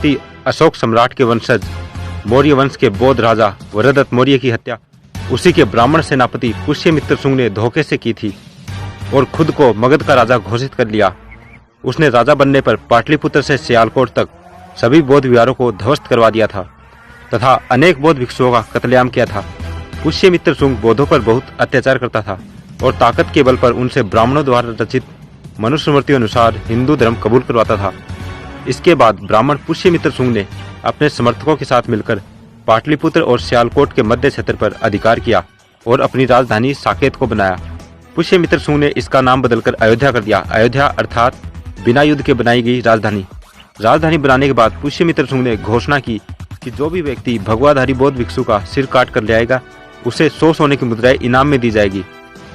शक्ति अशोक सम्राट के वंशज मौर्य वंश के बौद्ध राजा वरदत्त मौर्य की हत्या उसी के ब्राह्मण सेनापति पुष्यमित्र शुंग ने धोखे से की थी और खुद को मगध का राजा घोषित कर लिया। उसने राजा बनने पर पाटलिपुत्र से सियालकोट तक सभी बौद्ध विहारों को ध्वस्त करवा दिया था तथा अनेक बौद्ध भिक्षुओं का कत्लेआम किया था। पुष्यमित्र शुंग बौद्धों पर बहुत अत्याचार करता था और ताकत के बल पर उनसे ब्राह्मणों द्वारा रचित मनुस्मृति अनुसार हिंदू धर्म कबूल करवाता था। इसके बाद ब्राह्मण पुष्यमित्र शुंग ने अपने समर्थकों के साथ मिलकर पाटलिपुत्र और सियालकोट के मध्य क्षेत्र पर अधिकार किया और अपनी राजधानी साकेत को बनाया। पुष्यमित्र शुंग ने इसका नाम बदलकर अयोध्या कर दिया। अयोध्या अर्थात बिना युद्ध के बनाई गई राजधानी। राजधानी बनाने के बाद पुष्यमित्र शुंग ने घोषणा की कि जो भी व्यक्ति भगवाधारी बौद्ध भिक्षु का सिर काट कर ले आएगा उसे 100 सोने की मुद्राएं इनाम में दी जाएगी।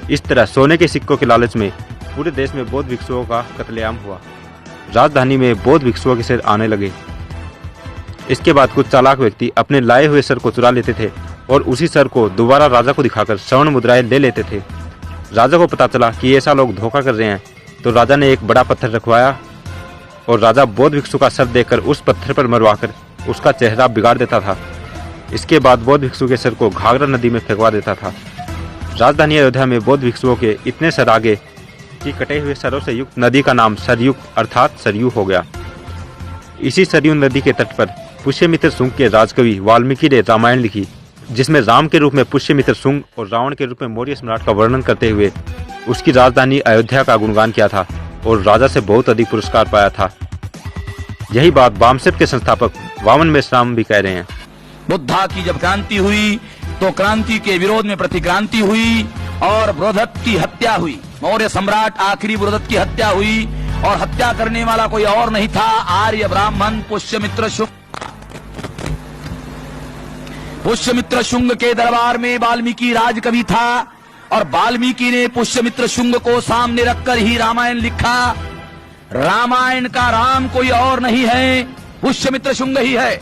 इस तरह सोने के सिक्कों के लालच में पूरे देश में बौद्ध भिक्षुओं का कत्लेआम हुआ। राजधानी में बौद्ध भिक्षुओं के सिर आने लगे। इसके बाद कुछ चालाक व्यक्ति अपने लाए हुए सर को चुरा लेते थे और उसी सर को दोबारा राजा को दिखाकर स्वर्ण मुद्राएं ले लेते थे। राजा को पता चला कि ऐसा लोग धोखा कर रहे हैं तो राजा ने एक बड़ा पत्थर रखवाया और राजा बौद्ध भिक्षु का सर देकर उस पत्थर पर मरवाकर उसका चेहरा बिगाड़ देता था। इसके बाद बौद्ध भिक्षु के सर को घाघरा नदी में फेंकवा देता था। राजधानी अयोध्या में बौद्ध भिक्षुओं के इतने सर आगे कि कटे हुए सरों से युक्त नदी का नाम सरयुग अर्थात सरयू हो गया। इसी सरयू नदी के तट पर पुष्यमित्र शुंग के राजकवि वाल्मीकि ने रामायण लिखी, जिसमें राम के रूप में पुष्यमित्र शुंग और रावण के रूप में मौर्य सम्राट का वर्णन करते हुए उसकी राजधानी अयोध्या का गुणगान किया था और राजा से बहुत अधिक पुरस्कार पाया था। यही बात वामसेप के संस्थापक वामन मेश्राम भी कह रहे हैं। बुद्धा की जब क्रांति हुई तो क्रांति के विरोध में प्रतिक्रांति हुई और बृहदत्त की हत्या हुई। मौर्य सम्राट आखिरी बृहदत्त की हत्या हुई और हत्या करने वाला कोई और नहीं था, आर्य ब्राह्मण पुष्यमित्र शुंग। पुष्यमित्र शुंग के दरबार में वाल्मीकि राजकवि था और वाल्मीकि ने पुष्यमित्र शुंग को सामने रखकर ही रामायण लिखा। रामायण का राम कोई और नहीं है, पुष्यमित्र शुंग ही है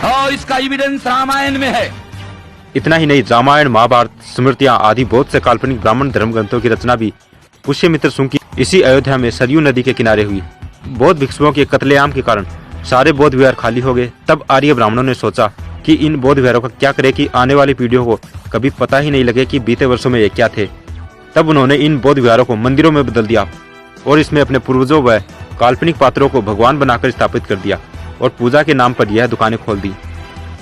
और इसका एविडेंस रामायण में है। इतना ही नहीं, रामायण महाभारत स्मृतियां आदि बहुत से काल्पनिक ब्राह्मण धर्म ग्रंथों की रचना भी पुष्यमित्र शुंग की इसी अयोध्या में सरयू नदी के किनारे हुई। बौद्ध भिक्षुओं के कत्लेआम के कारण सारे बौद्ध विहार खाली हो गए। तब आर्य ब्राह्मणों ने सोचा कि इन बौद्ध विहारों का क्या करें कि आने वाली पीढ़ियों को कभी पता ही नहीं लगे कि बीते वर्षों में ये क्या थे। तब उन्होंने इन बौद्ध विहारों को मंदिरों में बदल दिया और इसमें अपने पूर्वजों व काल्पनिक पात्रों को भगवान बनाकर स्थापित कर दिया और पूजा के नाम पर यह दुकानें खोल दी।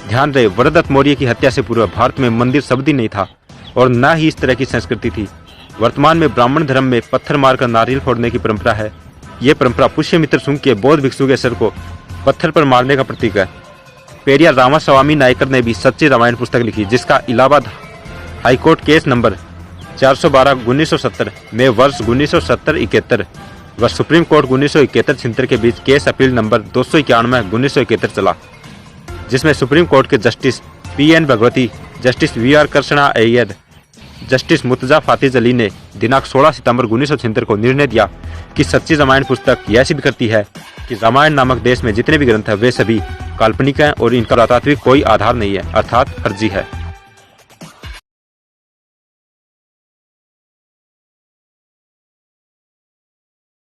ध्यान रहे, वरदत्त मौर्य की हत्या से पूर्व भारत में मंदिर शब्द ही नहीं था और न ही इस तरह की संस्कृति थी। वर्तमान में ब्राह्मण धर्म में पत्थर मारकर नारियल फोड़ने की परंपरा है। ये परंपरा पुष्यमित्र शुंग के बौद्ध भिक्षु के सर को पत्थर पर मारने का प्रतीक है। पेरियार रामास्वामी नायकर ने भी सच्ची रामायण पुस्तक लिखी, जिसका इलाहाबाद हाईकोर्ट केस नंबर 412/1970 में वर्ष 1970-71 व सुप्रीम कोर्ट 1971-76 के बीच केस अपील नंबर 291/1971 चला, जिसमें सुप्रीम कोर्ट के justice PN Bhagwati, justice VR Krishna Iyer, justice Murtaza फातिज अली ने दिनांक 16 सितंबर 1976 को निर्णय दिया कि सच्ची रामायण पुस्तक यह सिद्ध करती है कि रामायण नामक देश में जितने भी ग्रंथ हैं वे सभी काल्पनिक हैं और इनका पुरातात्विक कोई आधार नहीं है, अर्थात फर्जी है।